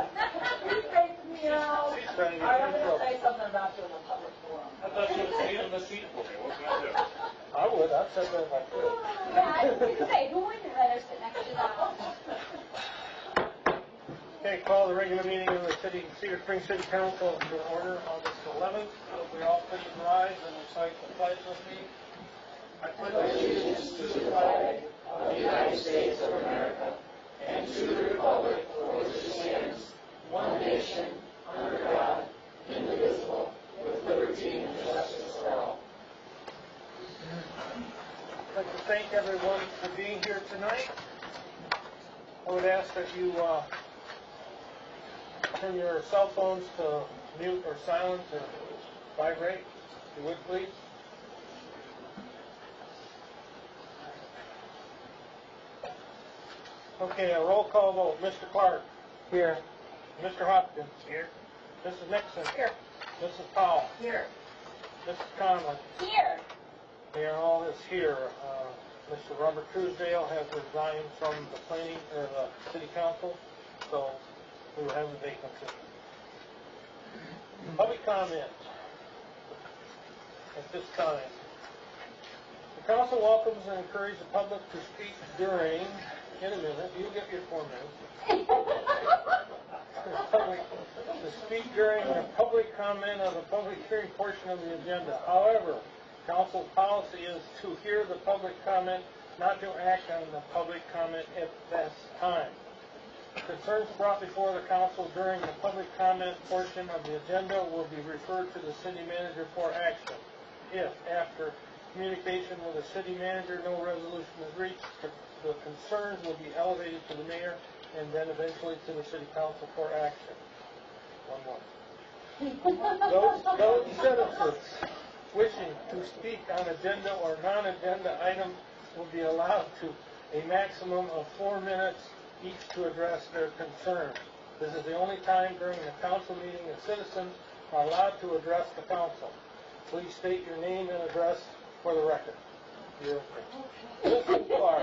faked me out. She's trying to get I'm you in going to trouble. say something about you in a public forum. I thought you would stay in the seat for me. What can I do? I would. I'd say that if I could. Yeah, I was going to say, who wouldn't rather sit next to that? Okay, call the regular meeting of the Cedar Springs City Council to order August 11th. We all please rise and recite the pledge with me. I pledge allegiance to the flag of the United States of America and to the republic for which it stands, one nation, under God, indivisible, with liberty and justice for all. I'd like to thank everyone for being here tonight. I would ask that you turn your cell phones to mute or silent or vibrate, if you would please. Okay, a roll call vote. Mr. Clark. Here. Mr. Hopkins. Here. Mrs. Nixon. Here. Mrs. Powell. Here. Mrs. Conlon. Here. They are all is here. Mr. Robert Truesdale has resigned from the planning or the city council, so we will have a vacancy. Public comment at this time. The council welcomes and encourages the public to speak during, in a minute, you'll get your 4 minutes. To speak during the public comment of the public hearing portion of the agenda. However, council policy is to hear the public comment, not to act on the public comment at this time. Concerns brought before the council during the public comment portion of the agenda will be referred to the city manager for action. If, after communication with the city manager, no resolution is reached, the concerns will be elevated to the mayor and then eventually to the city council for action. One more. Those citizens wishing to speak on agenda or non-agenda items will be allowed to a maximum of 4 minutes each to address their concerns. This is the only time during the council meeting that citizens are allowed to address the council. Please state your name and address for the record. You're Mrs. Clark.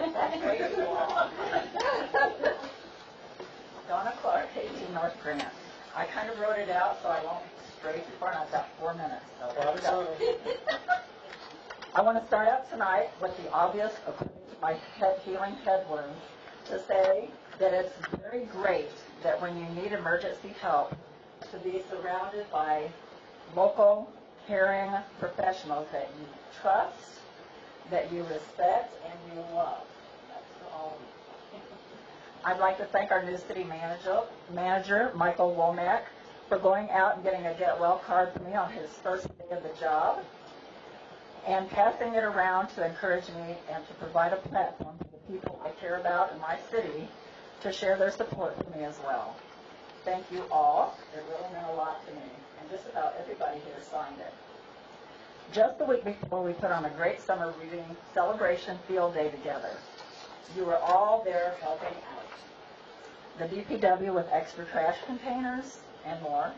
Donna Clark, 18 North Grant. I kind of wrote it out so I won't stray too far, and I've got 4 minutes. So there we go. I want to start out tonight with the obvious, according to my healing head wound, to say that it's very great that when you need emergency help, to be surrounded by local, caring professionals that you trust, that you respect, and you love. That's all. I'd like to thank our new city manager, Michael Womack, for going out and getting a get well card for me on his first day of the job, and passing it around to encourage me and to provide a platform for the people I care about in my city to share their support for me as well. Thank you all. It really meant a lot to me, and just about everybody here signed it. Just the week before, we put on a great summer reading celebration field day together. You were all there helping out. The DPW with extra trash containers and more.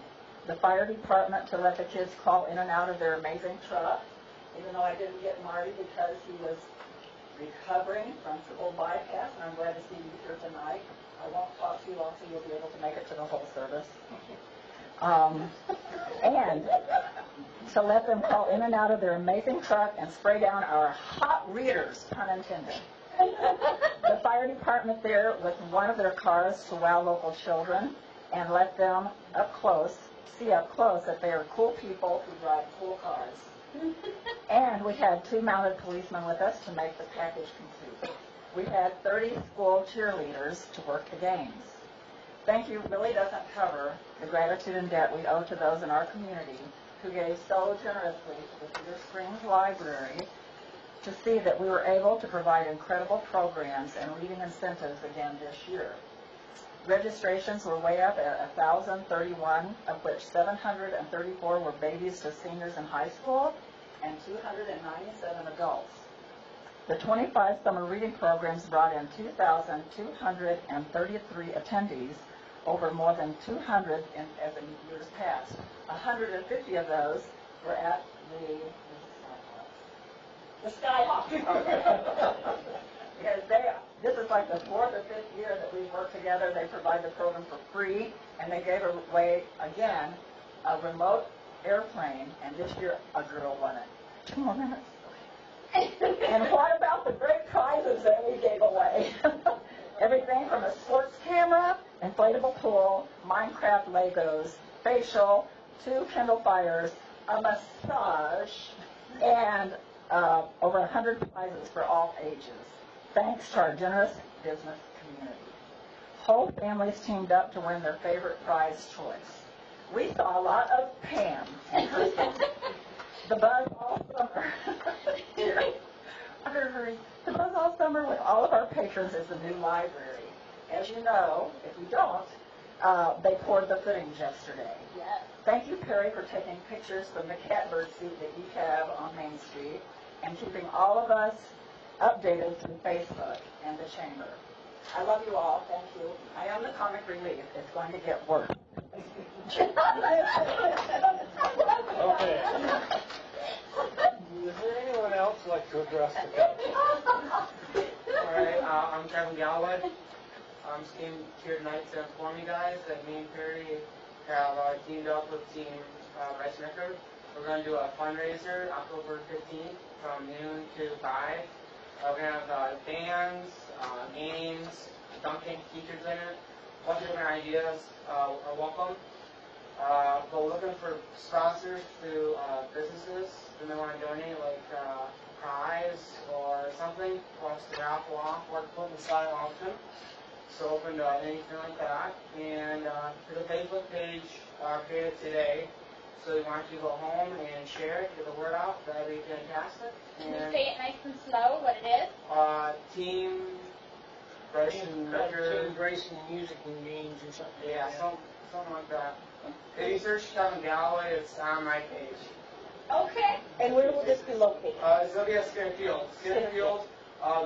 The fire department to let the kids crawl in and out of their amazing truck, even though I didn't get Marty because he was recovering from triple bypass, and I'm glad to see you here tonight. I won't talk too long so you'll be able to make it to the whole service. And to let them crawl in and out of their amazing truck and spray down our hot readers, pun intended. The fire department there with one of their cars to wow local children and let them see up close that they are cool people who drive cool cars. And we had 2 mounted policemen with us to make the package complete. We had 30 school cheerleaders to work the games. Thank you really doesn't cover the gratitude and debt we owe to those in our community who gave so generously to the Cedar Springs Library to see that we were able to provide incredible programs and reading incentives again this year. Registrations were way up at 1,031, of which 734 were babies to seniors in high school and 297 adults. The 25 summer reading programs brought in 2,233 attendees, over more than 200 as in years past. 150 of those were at the Skyhawk. Because This is like the 4th or 5th year that we've worked together. They provide the program for free, and they gave away, again, a remote airplane, and this year a girl won it. 2 more minutes. And what about the great prizes that we gave away? Everything from a sports camera, inflatable pool, Minecraft Legos, facial, 2 Kindle Fires, a massage, and over 100 prizes for all ages. Thanks to our generous business community. Whole families teamed up to win their favorite prize choice. We saw a lot of Pam and her son. The buzz all summer. The buzz all summer with all of our patrons is the new library. As you know, if you don't, they poured the footings yesterday. Yes. Thank you, Perry, for taking pictures from the catbird seat that you have on Main Street and keeping all of us updated through Facebook and the Chamber. I love you all. Thank you. I am the comic relief. It's going to get worse. Okay. Is there anyone else like to address the council? All right, I'm Kevin Galloway. I'm just came here tonight to inform you guys that me and Perry have teamed up with Team Rice Snicker. We're going to do a fundraiser October 15th from noon to 5. We're going to have bands, games, dunking teachers in it. A bunch of different ideas are welcome. But we're looking for sponsors through businesses that may want to donate, like a prize or something for us to raffle off or to put in the silent auction. So open to anything like that. And for the Facebook page created today, so we want you to go home and share it, get the word out. That'd be fantastic. Can you say it nice and slow, what it is? Team Bryson Record. Team Grayson Music and Games or something. Yeah, something like that. If you search Kevin Galloway, it's on my page. Okay. And where will this be located? It's going to be at Skinner Field. Skinner Field,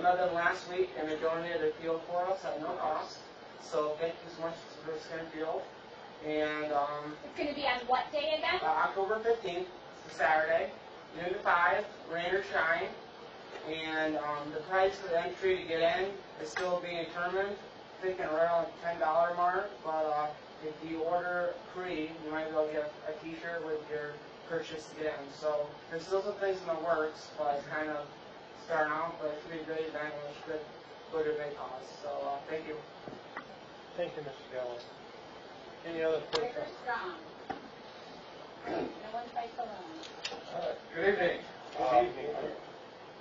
met them last week, and they donated the field for us at no cost. So thank you so much for Skinner Field. And It's going to be on what day again? October 15th, it's a Saturday, noon to 5, rain or shine. And the price for the entry to get in is still being determined. Thinking around the $10 mark, but if you order pre, you might be able to get a t-shirt with your purchase to get in. So there's still some things in the works, but it's kind of starting out, but it should be a great event and it should go to a big cause. So thank you. Thank you, Mr. Galloway. Any other River persons? Strong. No one fights alone. Good evening. Good evening.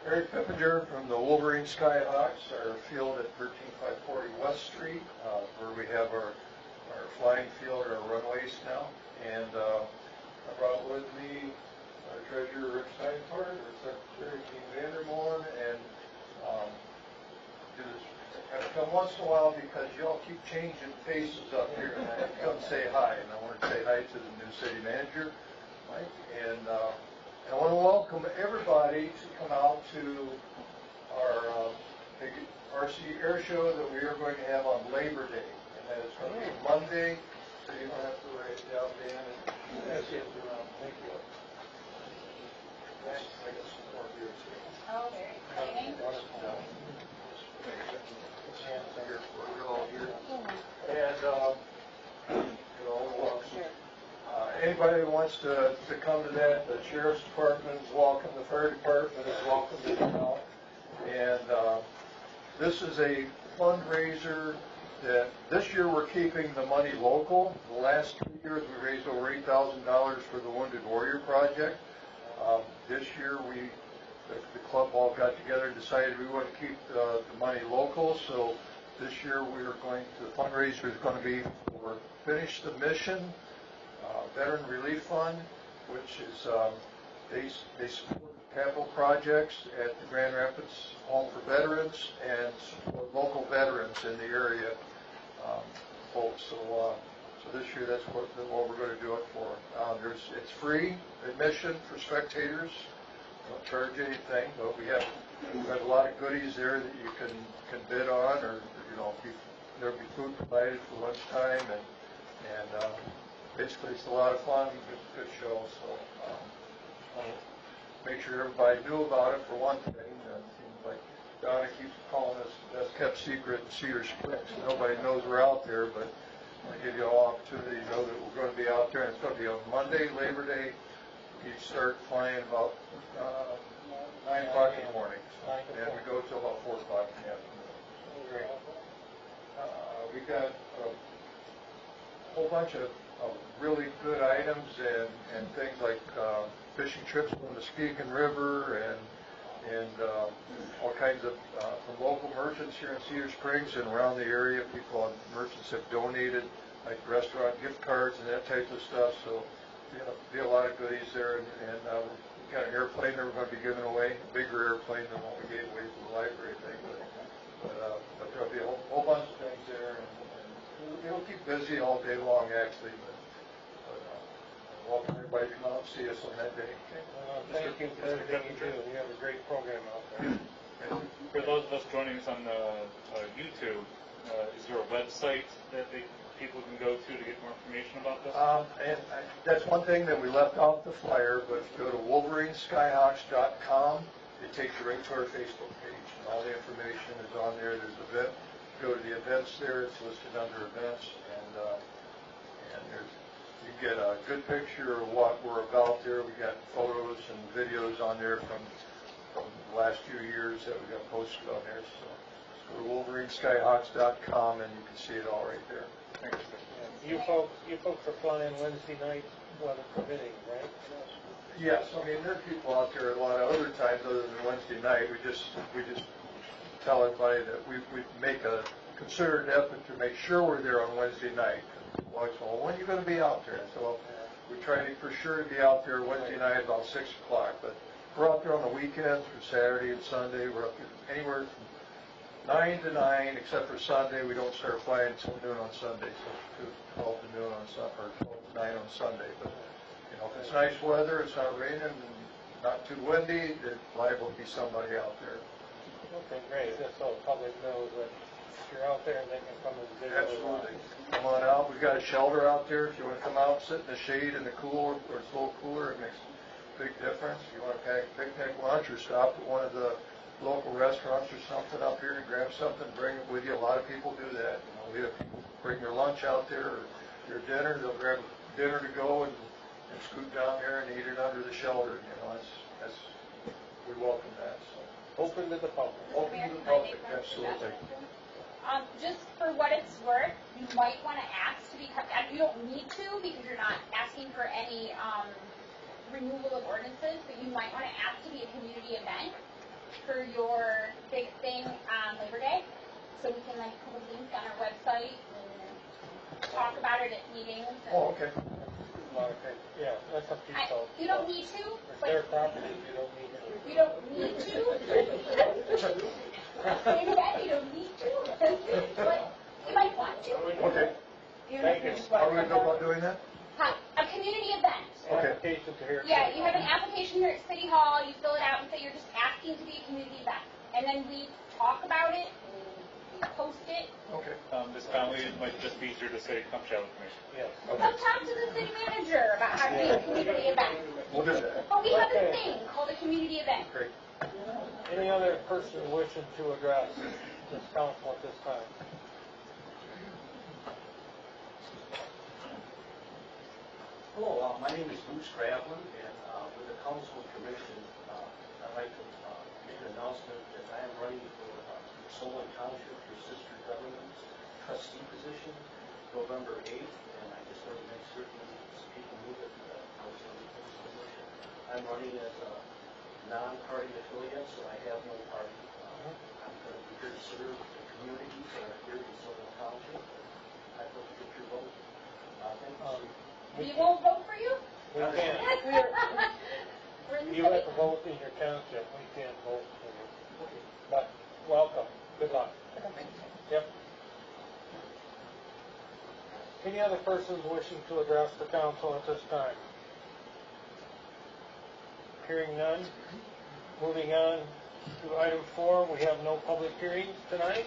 Eric Pippinger from the Wolverine Skyhawks, our field at 13540 West Street, where we have our flying field, our runways now. And I brought with me our treasurer, Rick Steinfort, our secretary, Gene Vandermolen, and do this kind of come once in a while because y'all keep changing faces up here, and I come say hi. And I want to say hi to the new city manager, Mike, and I want to welcome everybody to come out to our big RC Air Show that we are going to have on Labor Day. And that is going to be Monday, so you don't have to write it down, Dan. And that's it. Thank you. Thanks. I got some more here, too. Oh, very exciting. Here, we're all here. And, anybody who wants to come to that, the sheriff's department is welcome, the fire department is welcome to come out. And this is a fundraiser that this year we're keeping the money local. The last 2 years we raised over $8,000 for the Wounded Warrior Project. This year the club all got together and decided we want to keep the money local. So this year the fundraiser is going to be for Finish the Mission Veteran Relief Fund, which is they support capital projects at the Grand Rapids Home for Veterans and support local veterans in the area, folks. So this year that's what we're going to do it for. It's free admission for spectators. Don't charge anything, but we have a lot of goodies there that you can bid on, or there'll be food provided for lunchtime, and basically it's a lot of fun, good show. So make sure everybody knew about it for one thing. It seems like Donna keeps calling us best kept secret in Cedar Springs. Nobody knows we're out there, but I give you all opportunity to know that we're going to be out there. And it's going to be on Monday, Labor Day. You start flying about 9 o'clock in the morning, and we go till about 4 o'clock in the afternoon. We got a whole bunch of really good items and things like fishing trips from the Muskegon River and all kinds of from local merchants here in Cedar Springs and around the area. People and merchants have donated like restaurant gift cards and that type of stuff. So be a lot of goodies there. And we've got an airplane that we're going to be giving away, a bigger airplane than what we gave away for the library thing. But there'll be a whole bunch of things there, and it'll keep busy all day long actually. But welcome everybody to come out and see us on that day. Thank you for everything you do. You have a great program out there. For those of us joining us on YouTube, is there a website that people can go to get more information about this? That's one thing that we left off the flyer, but go to WolverineSkyhawks.com. It takes you right to our Facebook page, and all the information is on there. There's an event. Go to the events there. It's listed under events, and you get a good picture of what we're about there. We got photos and videos on there from the last few years that we got posted on there. So go to WolverineSkyhawks.com, and you can see it all right there. Thanks. You folks are flying Wednesday night, weather permitting, right? Yes, I mean, there are people out there a lot of other times other than Wednesday night. We just tell everybody that we make a concerted effort to make sure we're there on Wednesday night. Well, when are you going to be out there? I said, well, we try for sure to be out there Wednesday night about 6 o'clock, but we're out there on the weekends for Saturday and Sunday. We're up there anywhere from 9 to 9, except for Sunday. We don't start flying until noon on Sunday, so 12 to noon on Sunday, or 12 to 9 on Sunday. But you know, if it's nice weather, it's not raining, and not too windy, there's liable to be somebody out there. Okay, great. Just so the public knows that if you're out there, they can come and visit. Absolutely. Come on out. We've got a shelter out there. If you want to come out, sit in the shade in the cooler, or it's a little cooler, it makes a big difference. If you want to pack a picnic lunch or stop at one of the local restaurants or something up here and grab something, bring it with you. A lot of people do that. You know, we have people bring their lunch out there or their dinner. They'll grab dinner to go and scoot down there and eat it under the shelter. You know, that's we welcome that. So. Open to the public. Open to the public, absolutely. Just for what it's worth, you might want to ask to be, you don't need to because you're not asking for any removal of ordinances, but you might want to ask to be a community event for your big thing on Labor Day. So we can put links on our website and talk about it at meetings. Oh, okay. Okay. Yeah, that's up to you folks. You don't need to. It's their property. You don't need to. You don't need to. Say that, you don't need to. But you might want to. Okay. Thank you. How do we go about doing that? A community event. Okay. Application to here. Yeah, you have an application here at City Hall, you fill it out and say you're just asking to be a community event. And then we talk about it, we post it. Okay. This family, it might just be easier to say, come chat with me. Yes. Come talk to the city manager about how to be a community event. We'll do that. But we have a Okay. thing called a community event. Great. Any other person wishing to address this council at this time? Hello, my name is Bruce Graveline, and with the council commission, I'd like to make an announcement that I am running for Solon Township for Sister Government's trustee position, November 8th, and I just want to make certain some people move it to the council position. I'm running as a non-party affiliate, so I have no party. I'm going to be here to serve the communities that are here in Solon Township. I hope to get your vote. Thank you. We won't vote for you? We can't. We're in the You city. have to vote in your township. We can't vote for you. But welcome. Good luck. Yep. Any other persons wishing to address the council at this time? Hearing none. Moving on to item 4, we have no public hearings tonight.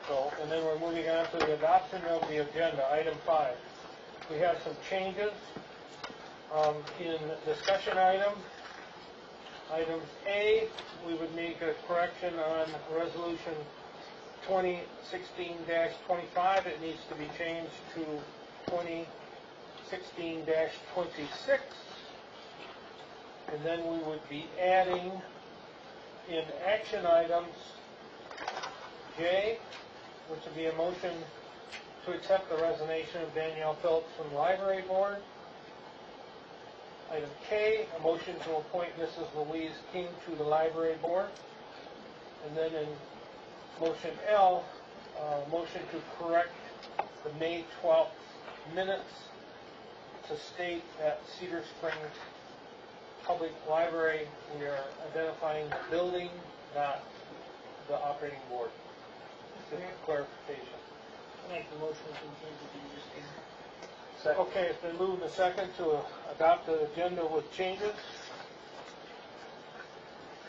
So, and then we're moving on to the adoption of the agenda, item 5. We have some changes in discussion item. Items A, we would make a correction on resolution 2016-25. It needs to be changed to 2016-26. And then we would be adding in action items J, which would be a motion to accept the resignation of Danielle Phillips from the library board. Item K, a motion to appoint Mrs. Louise King to the library board. And then in motion L, motion to correct the May 12th minutes to state that Cedar Springs Public Library, we are identifying the building, not the operating board. Just a clarification. Make the motion to change it to just Okay, it's been moved and second to adopt the agenda with changes.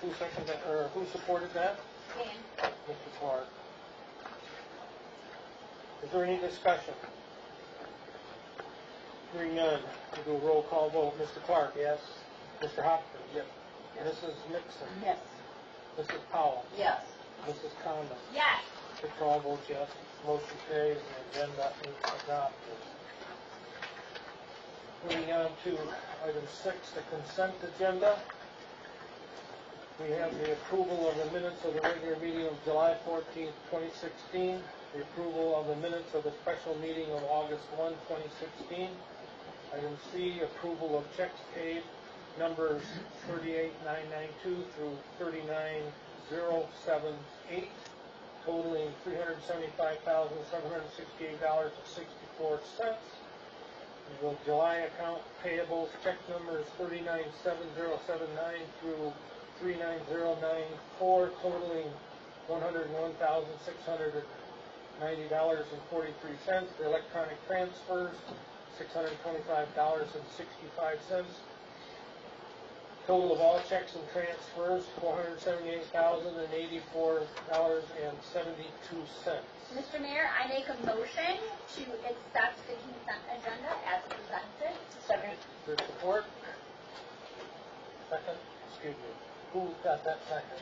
Who seconded that, or who supported that? Dan. Mr. Clark. Is there any discussion? Hearing none, we'll do a roll call vote. Mr. Clark? Yes. Mr. Hopkins? Yes. Mrs. Nixon? Yes. Mrs. Powell? Yes. Mrs. Condon? Yes. Mr. Crawl votes yes. Motion carries and the agenda is adopted. Moving on to item 6, the consent agenda. We have the approval of the minutes of the regular meeting of July 14th, 2016, the approval of the minutes of the special meeting of August 1, 2016. Item C, approval of checks paid, numbers 38992 through 39078, totaling $375,768.64. The July account payables, check numbers 397079 through 39094, totaling $101,690.43. The electronic transfers, $625.65. Total of all checks and transfers, $478,084.72. Mr. Mayor, I make a motion to accept the consent agenda as presented. Second. Your support? Second? Excuse me. Who got that second?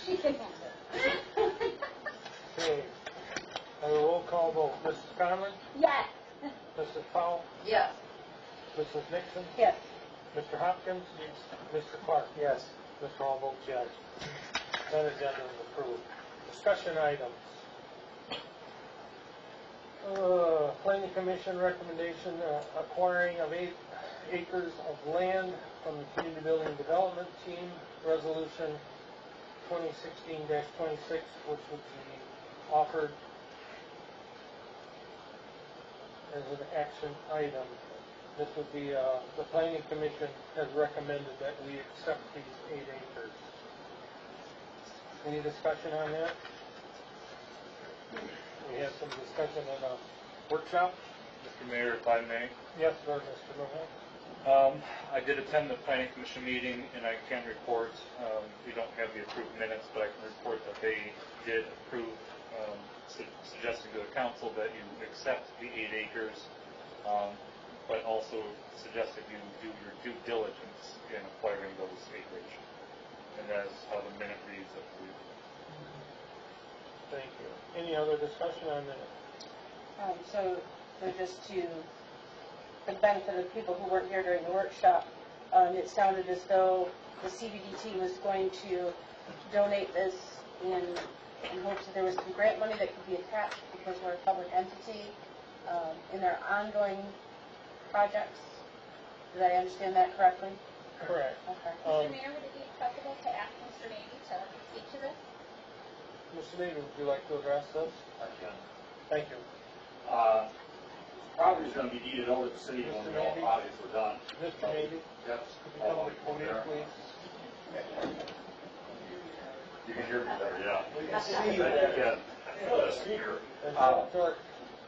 She can Okay. A roll call vote. Mrs. Conlon? Yes. Mrs. Powell? Yes. Mrs. Nixon? Yes. Mr. Hopkins? Yes. Mr. Clark? Yes. Mr. Hall votes yes. That agenda is approved. Discussion items. Planning Commission recommendation acquiring of 8 acres of land from the Community Building Development Team, Resolution 2016-26, which would be offered as an action item. This would be, the Planning Commission has recommended that we accept these 8 acres. Any discussion on that? We had some discussion in a workshop. Mr. Mayor, if I may. Yes, sir, Mr. Mohan. I did attend the Planning Commission meeting, and I can report, we don't have the approved minutes, but I can report that they did approve, suggesting to the council that you accept the 8 acres, but also suggest that you do your due diligence in acquiring those acreage. And that's how the minute reads, I believe. Thank you. Any other discussion on that? So just to, for the benefit of people who weren't here during the workshop, it sounded as though the CBDT was going to donate this in hopes that there was some grant money that could be attached because we're a public entity in their ongoing projects. Did I understand that correctly? Correct. Okay. Mr. Mayor, would it be acceptable to ask Mr. Navy to speak to this? Mr. Navy, would you like to address this? I can. Thank you. Property is going to be deeded over to the city when Mr. all Navy? projects are done. Mr. Navy, Yes. could you come to the podium, please? You can hear me better, yeah. We can see you. Yeah. Speaker.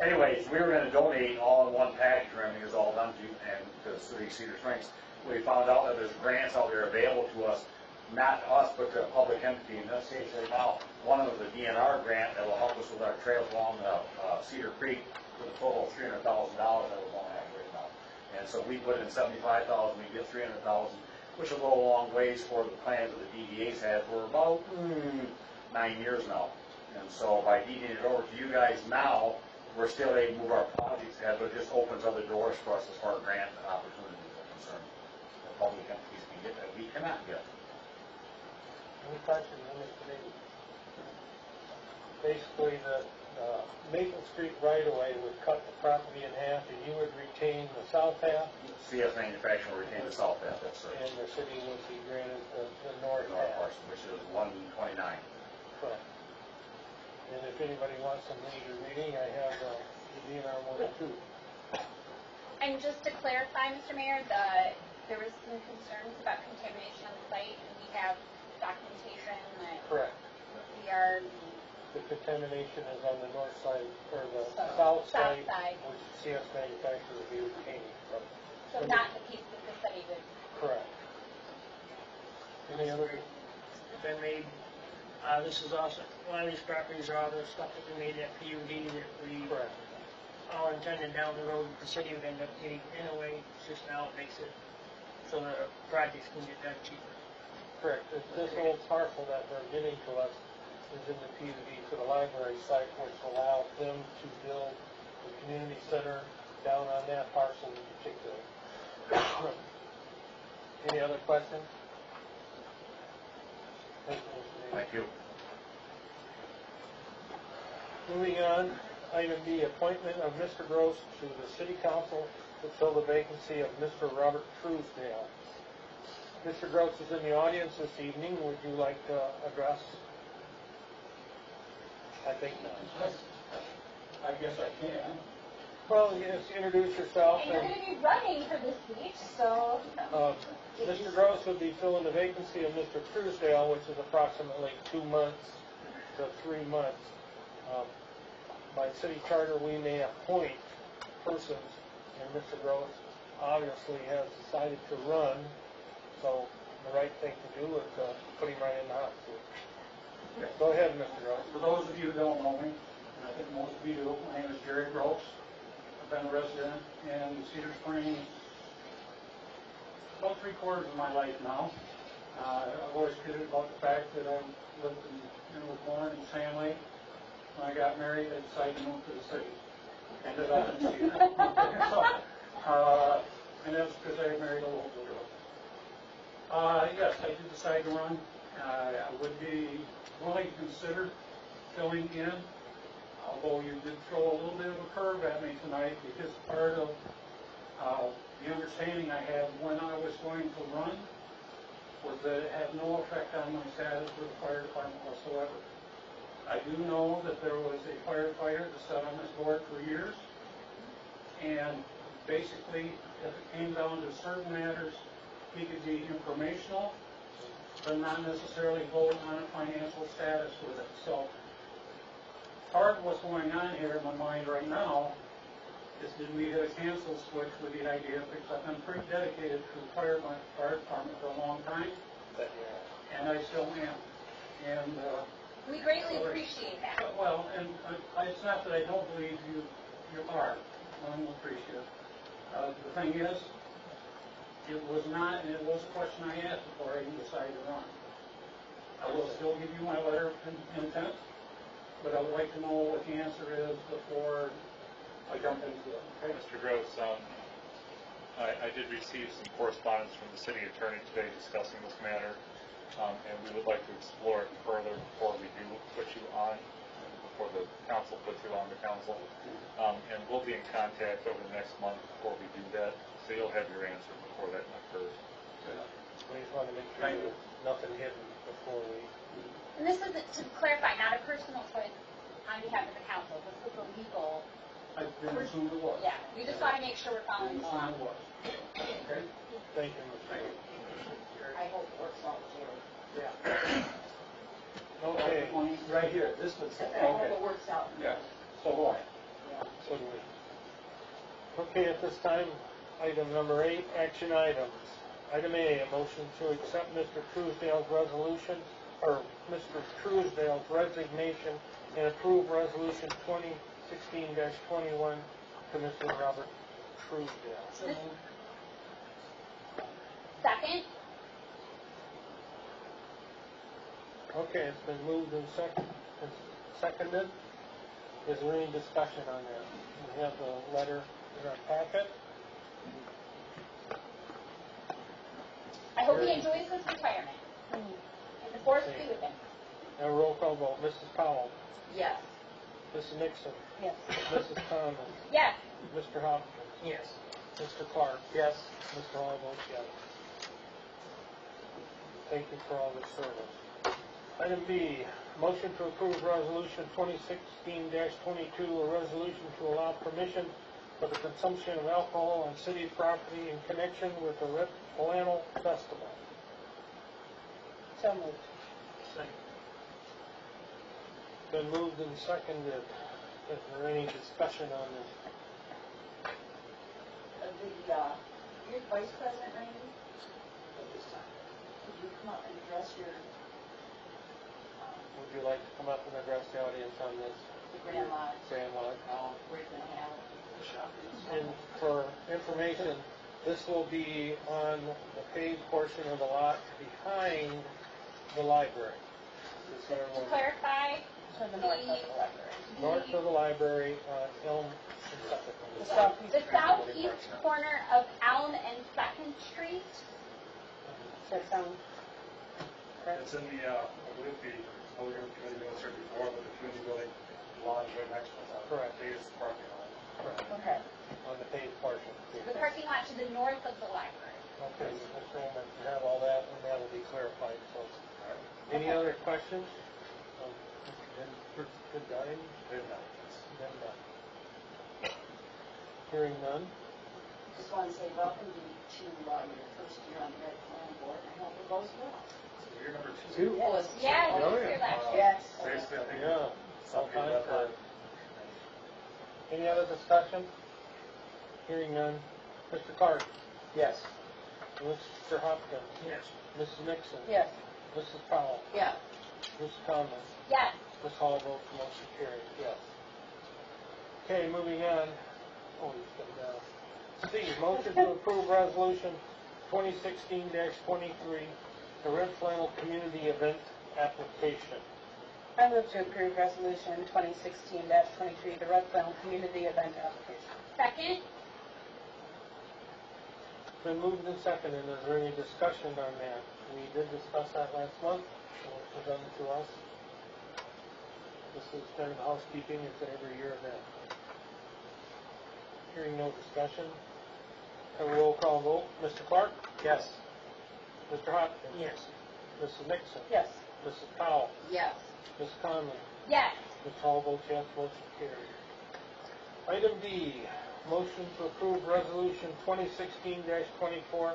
Anyways, we were going to donate all in one package when everything is all done to the city of Cedar Springs. We found out that there's grants out there available to us, not to us, but to a public entity. In this case right now, one of them is a DNR grant that will help us with our trails along Cedar Creek with a total of $300,000 that was on that right now. And so we put in $75,000, we get $300,000. which will go a long ways for the plans that the DDA's had for about 9 years now. And so by deeding it over to you guys now, we're still able to move our projects ahead, but it just opens other doors for us as far as grant opportunities are concerned. The public entities can get that we cannot get. Any questions on this committee? Basically, the Maple Street right-of-way would cut the property in half, and you would retain the south half, CS Manufacturing will retain the south half, that's right. and the city would be granted the north North half. parcel, which is 129. Correct. And if anybody wants some later reading, I have the DNR 102. And just to clarify, Mr. Mayor, there was some concerns about contamination on the site, and we have documentation that Correct. we are, The contamination is on the north side, or the south side, side. which CS Manufacturing will be retaining. so not the piece that the city would. Correct. Any other? If I may, this is also, a lot of these properties are all the stuff that we made that PUD that we Correct. all intended down the road, the city would end up getting anyway, it's just now it makes it so the projects can get done cheaper. Correct. This whole parcel that they're giving to us is in the PUD for the library site, which allows them to build the community center down on that parcel in particular. Any other questions? Thank you, Mr. Mayor. Thank you. Moving on, item B, appointment of Mr. Gross to the city council to fill the vacancy of Mr. Robert Truesdale. Mr. Gross is in the audience this evening. Would you like to address? I think not. I guess I can. Well, you just introduce yourself. And you're going to be running for this seat, so. Mr. Gross would be filling the vacancy of Mr. Truesdale, which is approximately 2 months to 3 months. By city charter, we may appoint persons, and Mr. Gross obviously has decided to run, so the right thing to do is put him right in the hot seat. Go ahead, Mr. Gross. For those of you who don't know me, and I think most of you do, my name is Jerry Gross. I've been a resident in Cedar Springs about 3/4 of my life now. I've always kidded about the fact that I lived in, was born in Sand Lake. When I got married, I decided to move to the city. Ended up in Cedar. And that's because I married a local girl. Yes, I did decide to run. I would be willing to consider filling in, although you did throw a little bit of a curve at me tonight, because part of the understanding I had when I was going to run was that it had no effect on my status with the fire department whatsoever. I do know that there was a firefighter that sat on this board for years, and basically, if it came down to certain matters, he could be informational, but not necessarily vote on a financial status with it. So, part of what's going on here in my mind right now is did we hit a cancel switch with the idea, because I've been pretty dedicated to the fire department for a long time, and I still am. And We greatly appreciate that. well, and it's not that I don't believe you are. I'm appreciative. The thing is, it was not, and it was a question I asked before I even decided to run. I will still give you my letter of intent, but I would like to know what the answer is before I jump into it. Okay? Mr. Gross, I did receive some correspondence from the city attorney today discussing this matter, and we would like to explore it further before we do put you on, before the council puts you on the council. And we'll be in contact over the next month before we do that, so you'll have your answer before that occurs. We just want to make sure there's nothing hidden before we... And this is, to clarify, not a personal choice on behalf of the council. This is a legal. I didn't assume it was. Yeah, we just want to make sure we're following the law. Assume it was. Okay? Thank you, Mr. Gross. I hope it works out, Jerry. Yeah. Okay, Right here, this was, I hope okay. it works out. Yeah, so do I. so do we. Okay, at this time, item number 8, action items. Item A, a motion to accept Mr. Truesdale's resolution, or Mr. Truesdale's resignation, and approve resolution 2016-21 to Mr. Robert Truesdale. Second? Okay, it's been moved and seconded. Is there any discussion on that? We have the letter in our packet. I hope he enjoys his retirement. And the force be with him. Now roll call vote. Mrs. Powell. Yes. Mrs. Nixon. Yes. Mrs. Conlon. Yes. Mr. Hopkins. Yes. Mr. Clark. Yes. Mr. Hall votes yes. Thank you for all the service. Item B, motion to approve resolution 2016-22, a resolution to allow permission for the consumption of alcohol on city property in connection with the Red Flannel Festival. So moved. Been moved and seconded. Is there any discussion on this? Your vice president, Randy, at this time, could you come up and address your, Would you like to come up and address the audience on this? the Grand Lodge, Grand Lodge? where you're gonna have the shop? And for information, this will be on the paved portion of the lot behind the library. Just so To everyone- clarify, To the north of the library. North of the library on Elm and Suffolk. the southeast corner of Elm and 2nd Street. Does that sound correct? It's in the, I believe the building committee minutes here before, but the community building lodge right next to it. Correct. They use the parking lot. Correct. Okay. On the paved portion. The parking lot to the north of the library. Okay, Mr. Holman, you have all that, and that'll be clarified, so. Any other questions? Good done? Then done. Hearing none. Just want to say welcome to your first year on the Red Flannel Board, and I hope it goes well. Year number two. Yes. Yeah, Oh, he was yeah. here last year. Yes. Basically, I think. Yeah. Something All about time that. for- Any other discussion? Hearing none. Mr. Clark? Yes. Mr. Hopkins? Yes. Mrs. Nixon? Yes. Mrs. Powell? Yeah. Mrs. Conlon? Yes. Ms. Hall votes motion carried, yes. Okay, moving on. Oh, you said, C, motion to approve resolution 2016-23, the Red Flannel Community Event application. I move to approve resolution 2016-23, the Red Flannel Community Event application. Second? Been moved and seconded. Is there any discussion on that? We did discuss that last month. It was presented to us. This is kind of housekeeping. It's an every year event. Hearing no discussion. A roll call vote. Mr. Clark? Yes. Mr. Hopkins? Yes. Mrs. Nixon? Yes. Mrs. Powell? Yes. Ms. Conlon? Yes. Ms. Hall votes yes, motion carried. Item D, motion to approve resolution 2016-24,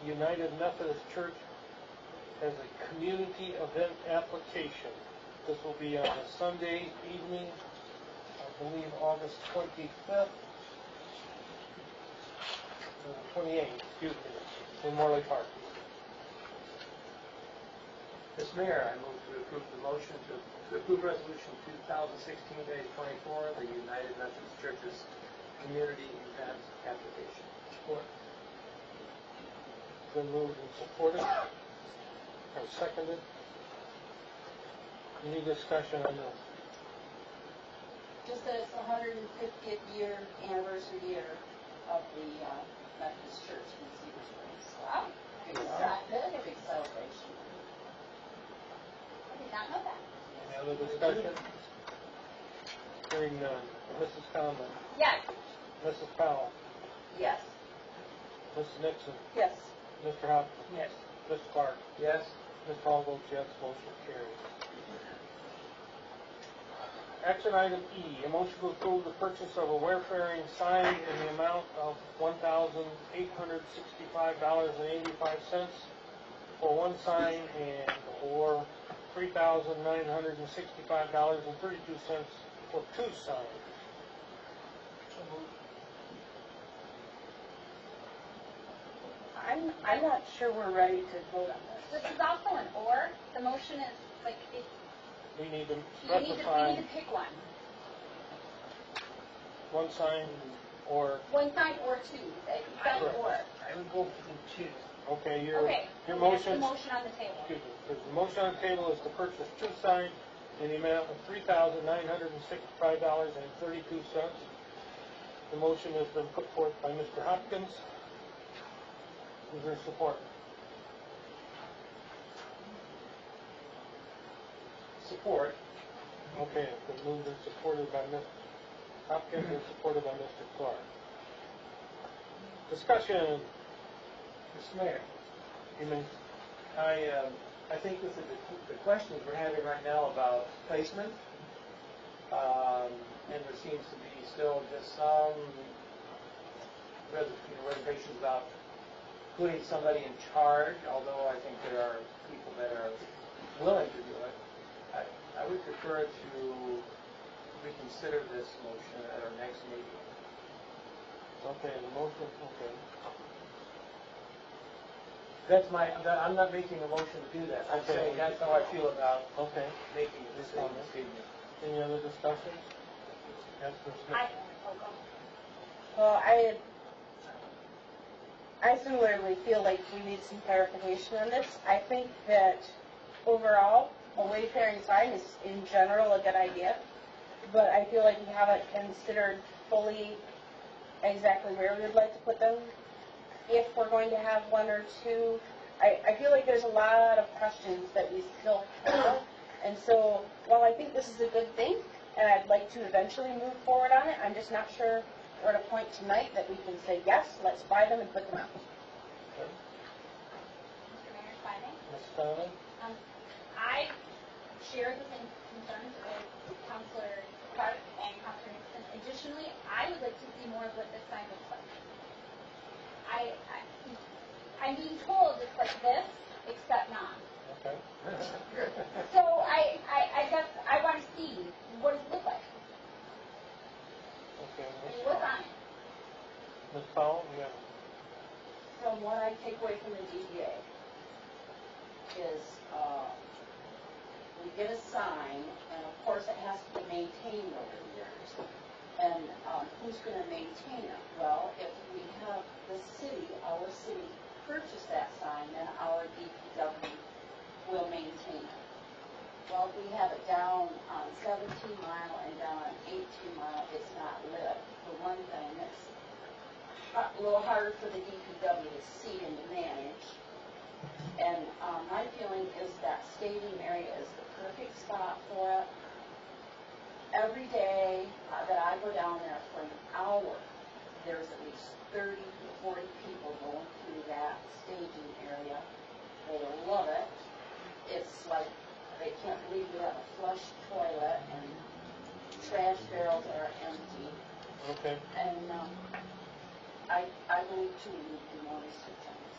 United Methodist Church as a community event application. This will be on a Sunday evening, I believe August 25th, 28th, excuse me, in Morley Park. Mr. Mayor, I move to approve the motion to approve resolution 2016-24, the United Methodist Church's community event application. Support. Been moved and supported, or seconded. Any discussion on this? Just that it's the 150th year anniversary year of the Methodist Church in Cedar Springs. Wow. Big celebration. I did not know that. Any other discussion? Hearing none. Mrs. Conlon? Yes. Mrs. Powell? Yes. Mrs. Nixon? Yes. Mr. Hopkins? Yes. Mr. Clark? Yes. Ms. Hall votes yes, motion carries. Action item E, a motion to approve the purchase of a wayfaring sign in the amount of $1,865.85 for one sign and or $3,965.32 for two signs. I'm not sure we're ready to vote on this. This is also an or. The motion is like, We need to we specify need to pick one. one sign or, One sign or two. It says or. I would go for the two. Okay, your Okay, so that's the motion, motion on the table. excuse me, the motion on the table is to purchase 2 signs in the amount of $3,965.32. The motion has been put forth by Mr. Hopkins. Is there support? Support. Okay, it's been moved and supported by Mr. Hopkins and supported by Mr. Clark. Discussion. Mr. Mayor, You may, I think with the questions we're having right now about placement, and there seems to be still just some reservations about putting somebody in charge, although I think there are people that are willing to do it. I would prefer to reconsider this motion at our next meeting. okay, the motion, okay. I'm not making a motion to do that. I'm Okay. saying that's how I feel about Okay. making a decision this evening. Any other discussions? Yes, Ms. Smith? Well, I similarly feel like we need some clarification on this. I think that overall, a wayfaring sign is in general a good idea, but I feel like we haven't considered fully exactly where we would like to put them. If we're going to have one or two, I feel like there's a lot of questions that we still have. And so, while I think this is a good thing, and I'd like to eventually move forward on it, I'm just not sure we're at a point tonight that we can say, yes, let's buy them and put them out. Okay. Mr. Mayor, if I may. Ms. Fowler? I share the same concerns with Councilor Clark and Councilor Nixon. Additionally, I would like to see more of what this sign looks like. I'm being told it's like this, except not. Okay. So I guess I want to see what does it look like. Okay, Ms. What's on it? Ms. Powell, you have, From what I take away from the DDA is, we get a sign, and of course it has to be maintained over the years. And who's going to maintain it? Well, if we have the city, our city purchase that sign, then our DPW will maintain it. Well, if we have it down on 17 Mile and down on 18 Mile, it's not lit. For one thing, it's a little harder for the DPW to see and to manage. And my feeling is that staging area is the perfect spot for it. Every day that I go down there for an hour, there's at least 30 to 40 people going through that staging area. They love it. It's like they can't believe we have a flush toilet and trash barrels are empty. okay. And I believe too we need to do more research on this.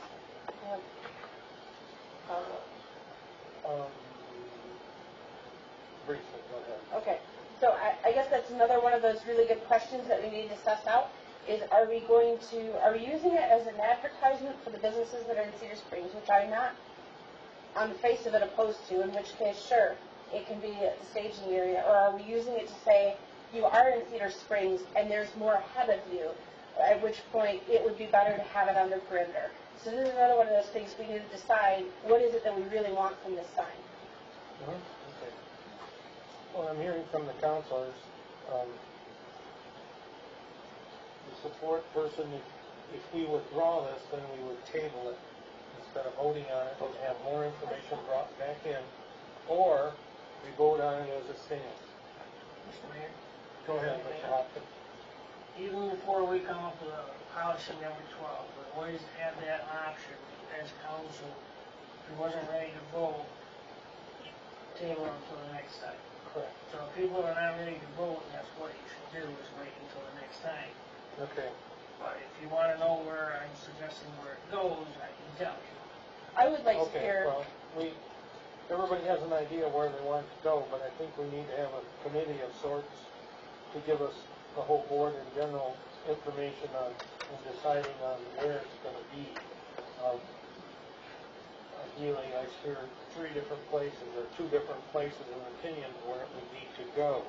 Briefly, go ahead. Okay, so I guess that's another one of those really good questions that we need to suss out, is are we using it as an advertisement for the businesses that are in Cedar Springs, which I'm not on the face of it opposed to, in which case, sure, it can be at the staging area, or are we using it to say, you are in Cedar Springs and there's more ahead of you, at which point it would be better to have it on the perimeter. So this is another one of those things we need to decide, what is it that we really want from this sign? Okay. Well, I'm hearing from the counselors, the support person, if we withdraw this, then we would table it instead of voting on it and have more information brought back in, or we vote on it as it stands. Mr. Mayor? Go ahead, Mr. Hopkins. Even before we come up with a policy number 12, we always have that option as council. If we wasn't ready to vote, table until the next time. Correct. So if people are not ready to vote, that's what you should do, is wait until the next time. Okay. But if you want to know where I'm suggesting where it goes, I can tell you. I would like to Okay, hear, well, everybody has an idea where they want it to go, but I think we need to have a committee of sorts to give us, the whole board in general, information on, and deciding on where it's going to be. Ideally, I hear 3 different places, or 2 different places in opinions where it would need to go.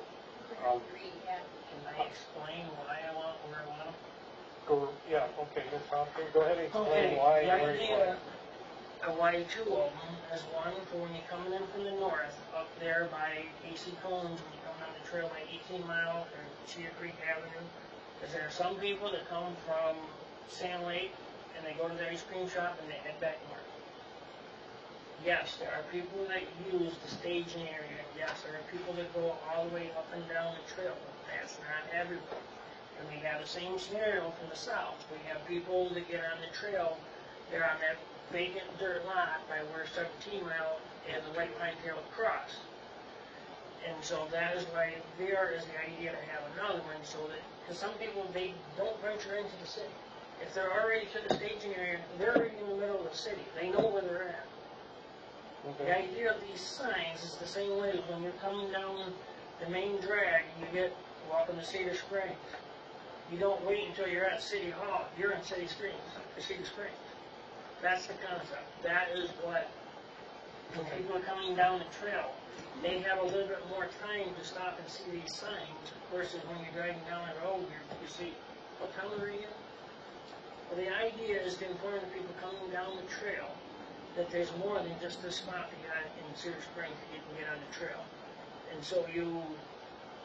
Can I explain why I want where I want them? Go, yeah, okay, Ms. Hopkins, go ahead and Okay, explain why. the where you idea, are. why two of them, is one for when you're coming in from the north, up there by AC Combs, when you come down the trail by 18 Mile or Cedar Creek Avenue, is there are some people that come from Sand Lake, and they go to the ice cream shop, and they head back north. Yes, there are people that use the staging area, yes, there are people that go all the way up and down the trail, but that's not everyone. And we have the same scenario from the south. We have people that get on the trail, they're on that vacant dirt lot by where 17 Mile and the White Pine Trail cross. And so that is why there is the idea to have another one, so that, because some people, they don't venture into the city. If they're already to the staging area, they're already in the middle of the city. They know where they're at. The idea of these signs is the same way as when you're coming down the main drag and you get walking to Cedar Springs. You don't wait until you're at City Hall. You're in Cedar Springs. That's the concept. That is what, when people are coming down the trail, they have a little bit more time to stop and see these signs versus when you're driving down the road, you see, what color are you? Well, the idea is to inform the people coming down the trail that there's more than just this spot to get on in Cedar Springs that you can get on the trail. And so you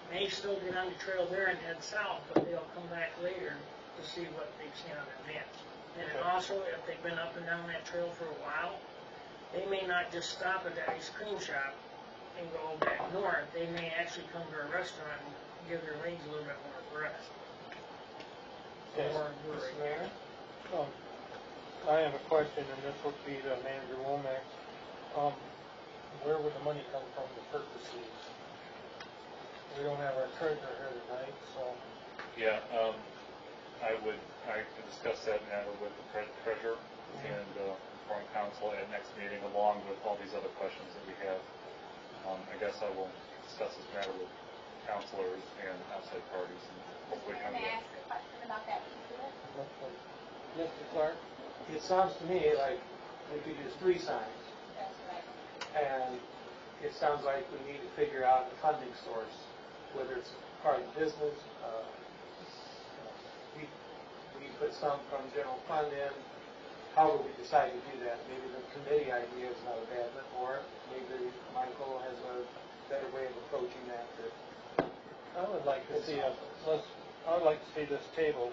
may still get on the trail there and head south, but they'll come back later to see what they've seen on the map. And then also, if they've been up and down that trail for a while, they may not just stop at the ice cream shop and go back north. They may actually come to a restaurant and give their legs a little bit more rest. Okay. Mr. Mayor? I have a question, and this would be to Manager Womack. Where would the money come from to purchase these? We don't have our treasurer here tonight, so. Yeah, I can discuss that matter with the treasurer and foreign council at next meeting, along with all these other questions that we have. I guess I will discuss this matter with counselors and outside parties, and hopefully come May to I ask a question about that piece of it? Mr. Clark? It sounds to me like we could use 3 signs, That's right. and it sounds like we need to figure out a funding source, whether it's part of the business, we put some from general fund in. How would we decide to do that? Maybe the committee idea is not a bad one, or maybe Michael has a better way of approaching that. I would like to see this table,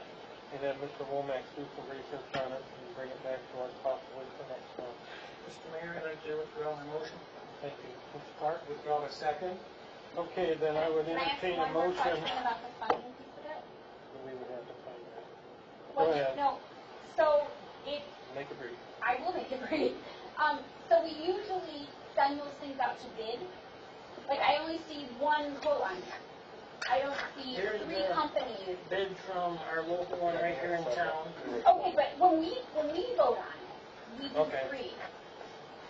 and then Mr. Womack do some research on it and bring it back to us possibly for next month. Mr. Mayor, I'd like to withdraw my motion. Thank you. Mr. Clark? Withdraw a second. Okay, then I would Can I ask entertain a one more motion. question about the funding piece of it? We would have to find that. Well, Go ahead. no, so it, Make it brief. I will make it brief. So we usually send those things out to bid. Like, I only see one quote on here. I don't see There's 3 a companies. bid from our local one right here in town. Okay, but when we vote on it, we do Okay. 3.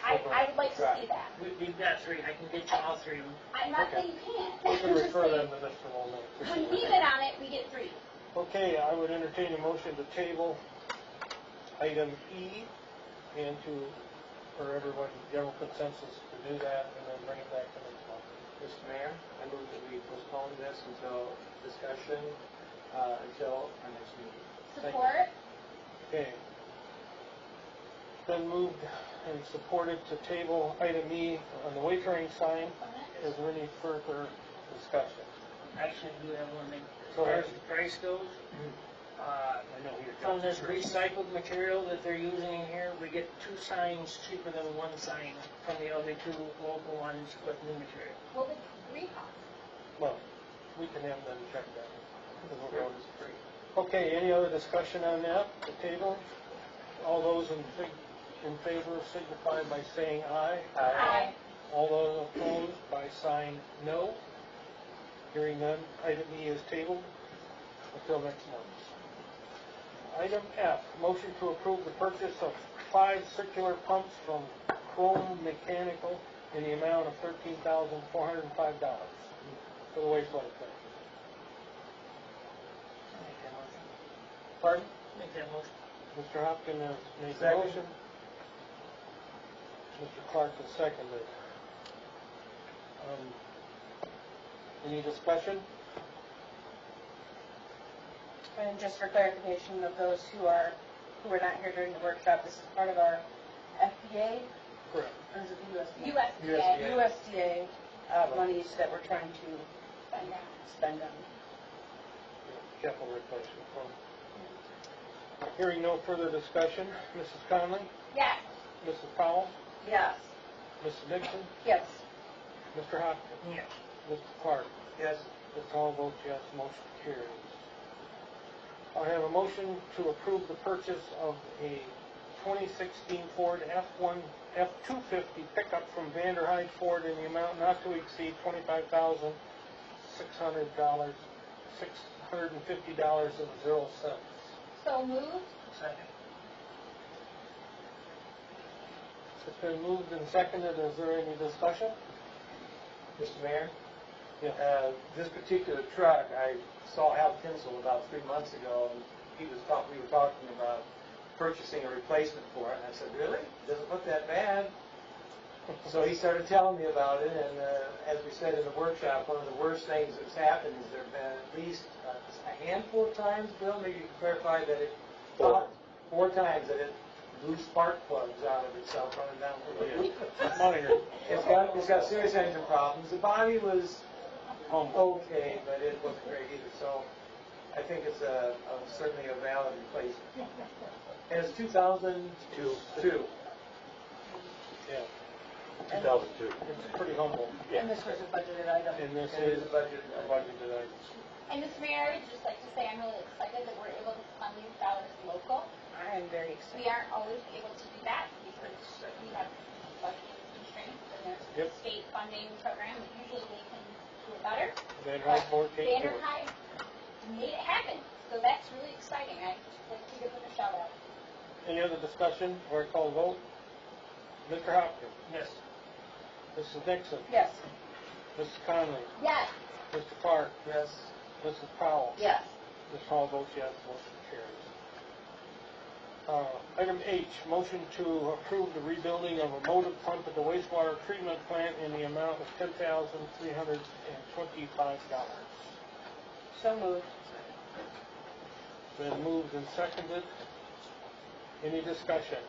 I would like to see that. We've got 3. I can get you all 3 of them. I'm not saying you can't. We can I'm just refer saying, them to Mr. Womack. when we bid on it, we get 3. Okay, I would entertain a motion to table item E and for everyone's general consensus to do that and then bring it back to next month. Mr. Mayor, I move that we postpone this until discussion, until our next meeting. Support? Okay. Been moved and supported to table item E on the wayfaring sign. Is there any further discussion? Actually, I do have one thing. As Go far ahead. as the price goes, I know you're. from this recycled material that they're using in here, we get 2 signs cheaper than 1 sign from the other 2 local ones with new material. What would 3 cost? Well, we can have them check that. Because we'll go this free. Okay, any other discussion on that, the table? All those in favor signify by saying aye. Aye. All those opposed by sign no. Hearing none, item E is tabled until next month. Item F, motion to approve the purchase of 5 circular pumps from Chrome Mechanical in the amount of $13,405 for the wastewater plant. Make that motion. Pardon? Make that motion. Mr. Hopkins has made the Second. motion. Mr. Clark has seconded. Any discussion? And just for clarification of those who were not here during the workshop, this is part of our FDA, Correct. or is it the USDA? USDA. USDA monies that we're trying to spend on. Capital replacement fund. Hearing no further discussion, Mrs. Conley, Yes. Mrs. Powell, Yes. Mrs. Nixon, Yes. Mr. Hopkins. Yes. Mr. Clark. Yes. The call votes yes, motion carries. I have a motion to approve the purchase of a 2016 Ford F-250 pickup from Vanderhyde Ford in the amount not to exceed $25,600, $650.00. So moved. Second. It's been moved and seconded. Is there any discussion? Mr. Mayor, Yes. this particular truck, I saw Al Tinsel about 3 months ago, and we were talking about purchasing a replacement for it, and I said, really? It doesn't look that bad. So he started telling me about it, and as we said in the workshop, one of the worst things that's happened is there have been at least a handful of times, Bill, maybe you can clarify that it, four times that it blew spark plugs out of itself running down the road. It's got serious engine problems. The body was okay, but it wasn't great either. So I think it's certainly a valid replacement. And it's 2002. Yeah. 2002. It's pretty humble. And this was a budgeted item. And this And is it's a budget. a budgeted item. And Mr. Mayor, I would just like to say I'm really excited that we're able to fund these dollars local. I am very excited. We aren't always able to do that because we have budget constraints and there's Yep. state funding programs. Usually they can do it better. Vanderhyde Ford came through. Vanderhyde made it happen. So that's really exciting. I'd like to give them a shout out. Any other discussion or call vote? Mr. Hopkins. Yes. Mrs. Nixon. Yes. Mrs. Conley. Yes. Mr. Clark. Yes. Mrs. Powell. Yes. Ms. Hall votes yes, motion carries. Item H, motion to approve the rebuilding of a motive pump at the wastewater treatment plant in the amount of $10,325. So moved. Been moved and seconded. Any discussion?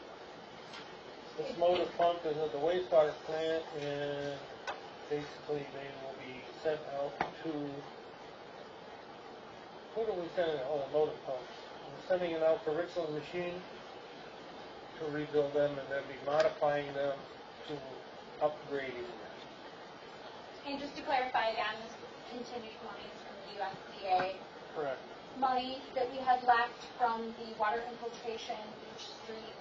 This motive pump is at the wastewater plant, and basically they will be sent out to, who do we send it? Oh, the motive pumps. We're sending it out to Richland Machine to rebuild them and then be modifying them to upgrading them. And just to clarify again, this is continued monies from the USDA. Correct. Money that we had left from the water infiltration, Beach Street,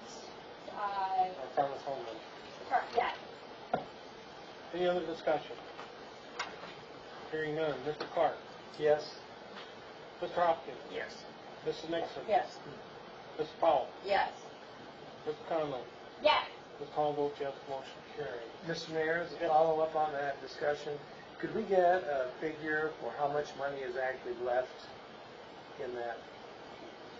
Farmers Homeland. yeah. Any other discussion? Hearing none. Mr. Clark. Yes. Mr. Hopkins. Yes. Mrs. Nixon. Yes. Mrs. Powell. Yes. Mr. Conley. Yes. Ms. Hall votes yes, motion carries. Mr. Mayor, as a follow-up on that discussion, could we get a figure for how much money is actually left in that?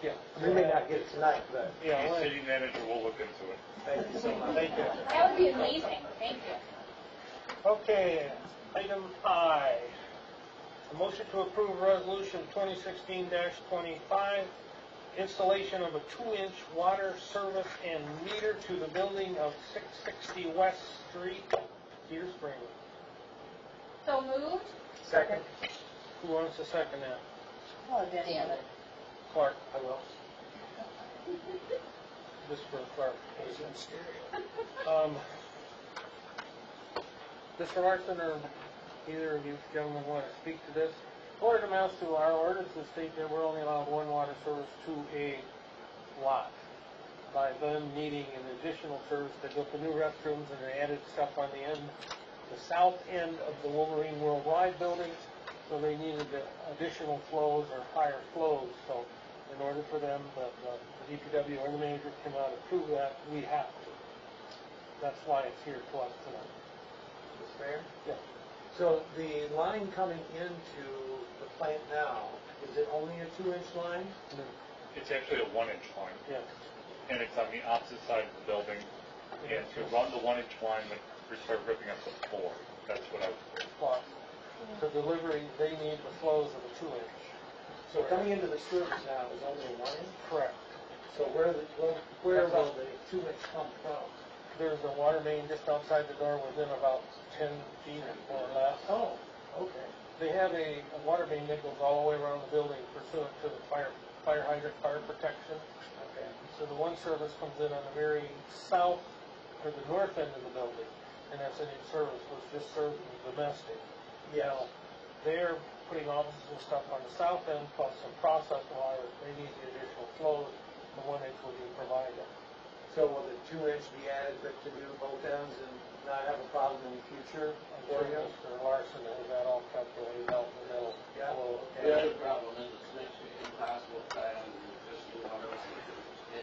Yeah. We may not get it tonight, but Yeah, The well, city manager will look into it. thank you so much. thank you. That would be amazing. Thank you. Okay, item I. A motion to approve resolution 2016-25, installation of a 2-inch water service and meter to the building of 660 West Street, Cedar Springs. So moved. Second? Who wants to second that? Oh, damn it. Clark. I will. Just for clarification. Mr. Larson or either of you gentlemen want to speak to this? Florida amounts to our ordinances state that we're only allowed one water service to a lot. By them needing an additional service, they built the new restrooms and they added stuff on the end, the south end of the Wolverine Worldwide building, so they needed the additional flows or higher flows. So in order for them, the DPW or the manager cannot approve that, we have to. That's why it's here to us tonight. Mr. Mayor? Yeah. So the line coming into the plant now, is it only a 2-inch line? It's actually a 1-inch line, Yes. and it's on the opposite side of the building. And to run the 1-inch line, we start ripping up the floor. That's what I was doing. Plus, the delivery, they need the flows of a 2-inch. So coming into the service now is only one in? Correct. So where will the 2-inch come from? There's a water main just outside the door within about 10 feet or less. Oh, okay. They have a water main that goes all the way around the building pursuant to the fire hydrant, fire protection. Okay. So the one service comes in on the very south, or the north end of the building, and that's any service was just served domestic. Yeah. Now, they're putting offices and stuff on the south end, plus some processed water. They need the additional flow, the 1 inch will be provided. So will the 2-inch be adequate to do both ends and not have a problem in the future for you? Mr. Larson has that all calculated out in the middle. Yeah. Flow. The other problem is it's next to impossible to tie on the existing water.